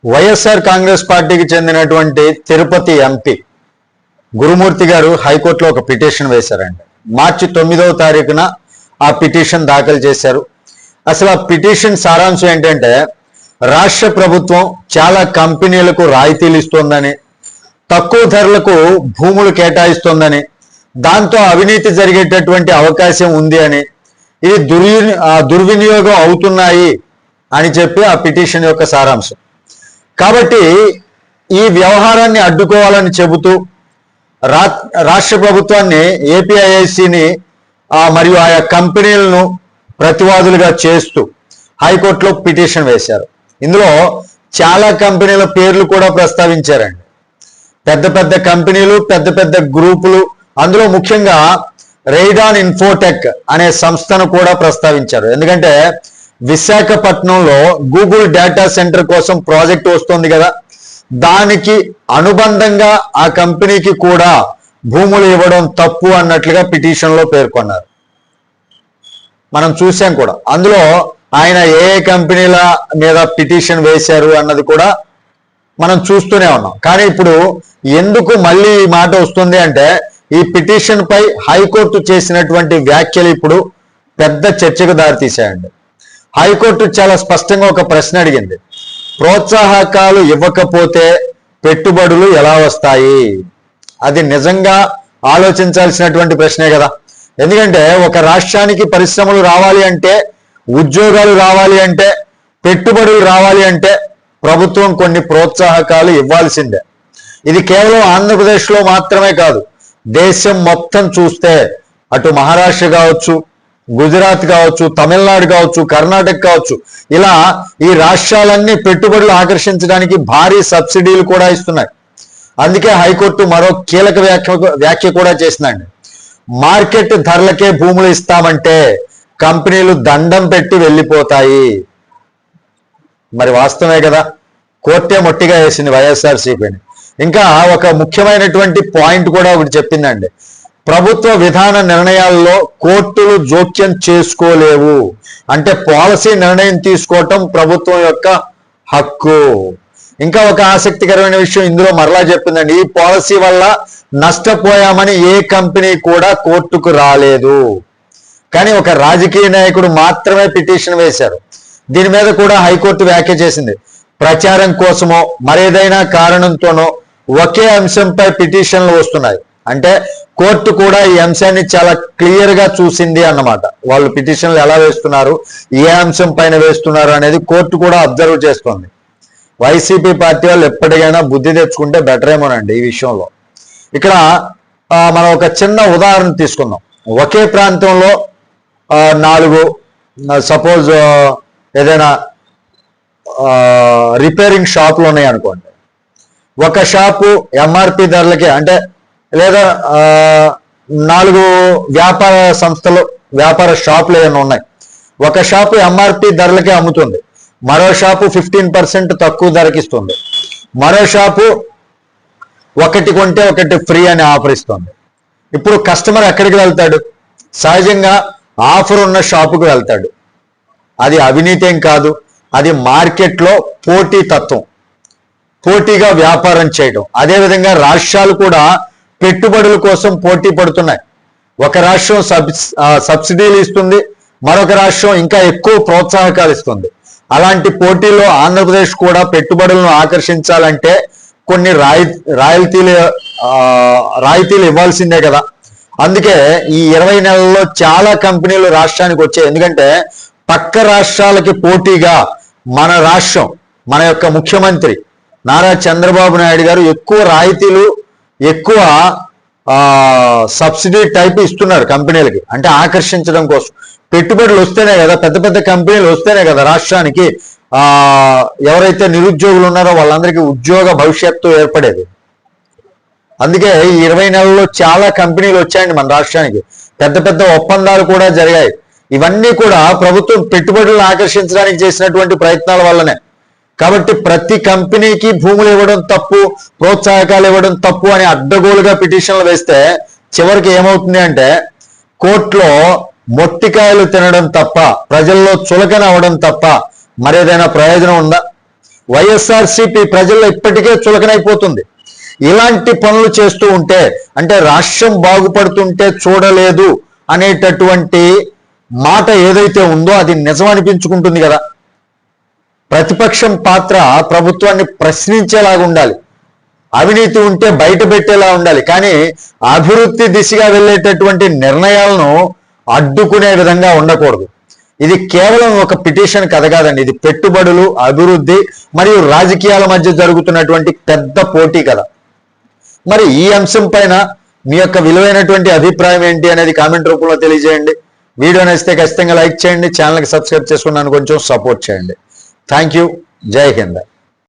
వైఎస్ఆర్ కాంగ్రెస్ పార్టీకి చెందినటువంటి తిరుపతి ఎంపీ గురుమూర్తి గారు హైకోర్టులో ఒక పిటిషన్ వేశారండి. మార్చి 9వ తారీఖున ఆ పిటిషన్ దాఖలు చేశారు. అసలు ఆ పిటిషన్ సారాంశం ఏంటంటే, రాష్ట్ర ప్రభుత్వం చాలా కంపెనీలకు రాయితీలు ఇస్తోందని, తక్కువ ధరలకు భూములు కేటాయిస్తోందని, దాంతో అవినీతి జరిగేటటువంటి అవకాశం ఉంది అని, ఇది దుర్వినియోగం అవుతున్నాయి అని చెప్పి ఆ పిటిషన్ యొక్క సారాంశం. కాబట్టి ఈ వ్యవహారాన్ని అడ్డుకోవాలని చెబుతూ రాష్ట్ర ప్రభుత్వాన్ని, ఏపీఐఐసిని మరియు ఆయా కంపెనీలను ప్రతివాదులుగా చేస్తూ హైకోర్టులో పిటిషన్ వేశారు. ఇందులో చాలా కంపెనీల పేర్లు కూడా ప్రస్తావించారండి. పెద్ద పెద్ద కంపెనీలు, పెద్ద పెద్ద గ్రూపులు, అందులో ముఖ్యంగా రైడాన్ ఇన్ఫోటెక్ అనే సంస్థను కూడా ప్రస్తావించారు. ఎందుకంటే విశాఖపట్నంలో గూగుల్ డేటా సెంటర్ కోసం ప్రాజెక్ట్ వస్తుంది కదా, దానికి అనుబంధంగా ఆ కంపెనీకి కూడా భూములు ఇవ్వడం తప్పు అన్నట్లుగా పిటిషన్లో పేర్కొన్నారు. మనం చూసాం కూడా. అందులో ఆయన ఏ కంపెనీల మీద పిటిషన్ వేశారు అన్నది కూడా మనం చూస్తూనే ఉన్నాం. కానీ ఇప్పుడు ఎందుకు మళ్ళీ ఈ మాట వస్తుంది అంటే, ఈ పిటిషన్ పై హైకోర్టు చేసినటువంటి వ్యాఖ్యలు ఇప్పుడు పెద్ద చర్చకు దారితీశాయండి. హైకోర్టు చాలా స్పష్టంగా ఒక ప్రశ్న అడిగింది. ప్రోత్సాహకాలు ఇవ్వకపోతే పెట్టుబడులు ఎలా వస్తాయి? అది నిజంగా ఆలోచించాల్సినటువంటి ప్రశ్నే కదా. ఎందుకంటే ఒక రాష్ట్రానికి పరిశ్రమలు రావాలి అంటే, ఉద్యోగాలు రావాలి అంటే, పెట్టుబడులు రావాలి అంటే ప్రభుత్వం కొన్ని ప్రోత్సాహకాలు ఇవ్వాల్సిందే. ఇది కేవలం ఆంధ్రప్రదేశ్లో మాత్రమే కాదు, దేశం మొత్తం చూస్తే అటు మహారాష్ట్ర కావచ్చు, గుజరాత్ కావచ్చు, తమిళనాడు కావచ్చు, కర్ణాటక కావచ్చు, ఇలా ఈ రాష్ట్రాలన్నీ పెట్టుబడులు ఆకర్షించడానికి భారీ సబ్సిడీలు కూడా ఇస్తున్నాయి. అందుకే హైకోర్టు మరో కీలక వ్యాఖ్య కూడా చేసిందండి. మార్కెట్ ధరలకే భూములు ఇస్తామంటే కంపెనీలు దండం పెట్టి వెళ్ళిపోతాయి. మరి వాస్తవమే కదా. కోర్టే మొట్టిగా వేసింది వైఎస్ఆర్సీపీని. ఇంకా ఒక ముఖ్యమైనటువంటి పాయింట్ కూడా ఒకటి చెప్పిందండి. ప్రభుత్వ విధాన నిర్ణయాల్లో కోర్టులు జోక్యం చేసుకోలేవు. అంటే పాలసీ నిర్ణయం తీసుకోవటం ప్రభుత్వం యొక్క హక్కు. ఇంకా ఒక ఆసక్తికరమైన విషయం ఇందులో మరలా చెప్పిందండి. ఈ పాలసీ వల్ల నష్టపోయామని ఏ కంపెనీ కూడా కోర్టుకు రాలేదు. కానీ ఒక రాజకీయ నాయకుడు మాత్రమే పిటిషన్ వేశారు. దీని మీద కూడా హైకోర్టు వ్యాఖ్య చేసింది. ప్రచారం కోసమో మరేదైనా కారణంతోనో ఒకే అంశంపై పిటిషన్లు వస్తున్నాయి. అంటే కోర్టు కూడా ఈ అంశాన్ని చాలా క్లియర్ గా చూసింది అన్నమాట. వాళ్ళు పిటిషన్లు ఎలా వేస్తున్నారు, ఏ అంశం పైన వేస్తున్నారు అనేది కోర్టు కూడా అబ్జర్వ్ చేస్తుంది. వైసీపీ పార్టీ వాళ్ళు ఎప్పటికైనా బుద్ధి తెచ్చుకుంటే బెటర్ ఏమోనండి ఈ విషయంలో. ఇక్కడ మనం ఒక చిన్న ఉదాహరణ తీసుకుందాం. ఒకే ప్రాంతంలో 4 సపోజ్ ఏదైనా రిపేరింగ్ షాపులు ఉన్నాయి అనుకోండి. ఒక షాపు ఎంఆర్పి ధరలకే, అంటే లేదా 4 వ్యాపార సంస్థలు, వ్యాపార షాపులు ఏమైనా ఉన్నాయి. ఒక షాపు ఎంఆర్పి ధరలకే అమ్ముతుంది, మరో షాపు 15% తక్కువ ధరకి ఇస్తుంది, మరో షాపు ఒకటి కొంటే ఒకటి ఫ్రీ అని ఆఫర్ ఇస్తుంది. ఇప్పుడు కస్టమర్ ఎక్కడికి వెళ్తాడు? సహజంగా ఆఫర్ ఉన్న షాపుకి వెళ్తాడు. అది అవినీతి ఏం కాదు, అది మార్కెట్లో పోటీ తత్వం, పోటీగా వ్యాపారం చేయడం. అదేవిధంగా రాష్ట్రాలు కూడా పెట్టుబడుల కోసం పోటీ పడుతున్నాయి. ఒక రాష్ట్రం సబ్సిడీలు ఇస్తుంది, మరొక రాష్ట్రం ఇంకా ఎక్కువ ప్రోత్సాహకాలు ఇస్తుంది. అలాంటి పోటీలో ఆంధ్రప్రదేశ్ కూడా పెట్టుబడులను ఆకర్షించాలంటే కొన్ని రాయితీలు ఇవ్వాల్సిందే కదా. అందుకే ఈ 20 నెలల్లో చాలా కంపెనీలు రాష్ట్రానికి వచ్చాయి. ఎందుకంటే పక్క రాష్ట్రాలకి పోటీగా మన రాష్ట్రం, మన యొక్క ముఖ్యమంత్రి నారా చంద్రబాబు నాయుడు గారు ఎక్కువ రాయితీలు, ఎక్కువ సబ్సిడీ టైప్ ఇస్తున్నారు కంపెనీలకి. అంటే ఆకర్షించడం కోసం. పెట్టుబడులు వస్తేనే కదా, పెద్ద పెద్ద కంపెనీలు వస్తేనే కదా రాష్ట్రానికి ఎవరైతే నిరుద్యోగులు ఉన్నారో వాళ్ళందరికీ ఉద్యోగ భవిష్యత్తు ఏర్పడేది. అందుకే ఈ 20 నెలల్లో చాలా కంపెనీలు వచ్చాయండి మన రాష్ట్రానికి. పెద్ద పెద్ద ఒప్పందాలు కూడా జరిగాయి. ఇవన్నీ కూడా ప్రభుత్వం పెట్టుబడులను ఆకర్షించడానికి చేసినటువంటి ప్రయత్నాల వల్లనే. కాబట్టి ప్రతి కంపెనీకి భూములు ఇవ్వడం తప్పు, ప్రోత్సాహకాలు ఇవ్వడం తప్పు అని అడ్డగోలుగా పిటిషన్లు వేస్తే చివరికి ఏమవుతుంది అంటే, కోర్టులో మొట్టికాయలు తినడం తప్ప, ప్రజల్లో చులకన అవ్వడం తప్ప మరేదైనా ప్రయోజనం ఉందా? వైఎస్ఆర్సీపీ ప్రజల్లో ఇప్పటికే చులకనైపోతుంది. ఇలాంటి పనులు చేస్తూ ఉంటే, అంటే రాష్ట్రం బాగుపడుతుంటే చూడలేదు అనేటటువంటి మాట ఏదైతే ఉందో అది నిజం అనిపించుకుంటుంది కదా. ప్రతిపక్షం పాత్ర ప్రభుత్వాన్ని ప్రశ్నించేలాగా ఉండాలి, అవినీతి ఉంటే బయట పెట్టేలా ఉండాలి. కానీ అభివృద్ధి దిశగా వెళ్ళేటటువంటి నిర్ణయాలను అడ్డుకునే విధంగా ఉండకూడదు. ఇది కేవలం ఒక పిటిషన్ కథ కాదండి, ఇది పెట్టుబడులు, అభివృద్ధి మరియు రాజకీయాల మధ్య జరుగుతున్నటువంటి పెద్ద పోటీ కదా. మరి ఈ అంశం పైన మీ యొక్క విలువైనటువంటి అభిప్రాయం ఏంటి అనేది కామెంట్ రూపంలో తెలియజేయండి. వీడియో నచ్చితే ఖచ్చితంగా లైక్ చేయండి, ఛానల్కి సబ్స్క్రైబ్ చేసుకున్నాను కొంచెం సపోర్ట్ చేయండి. Thank you. జై హింద్.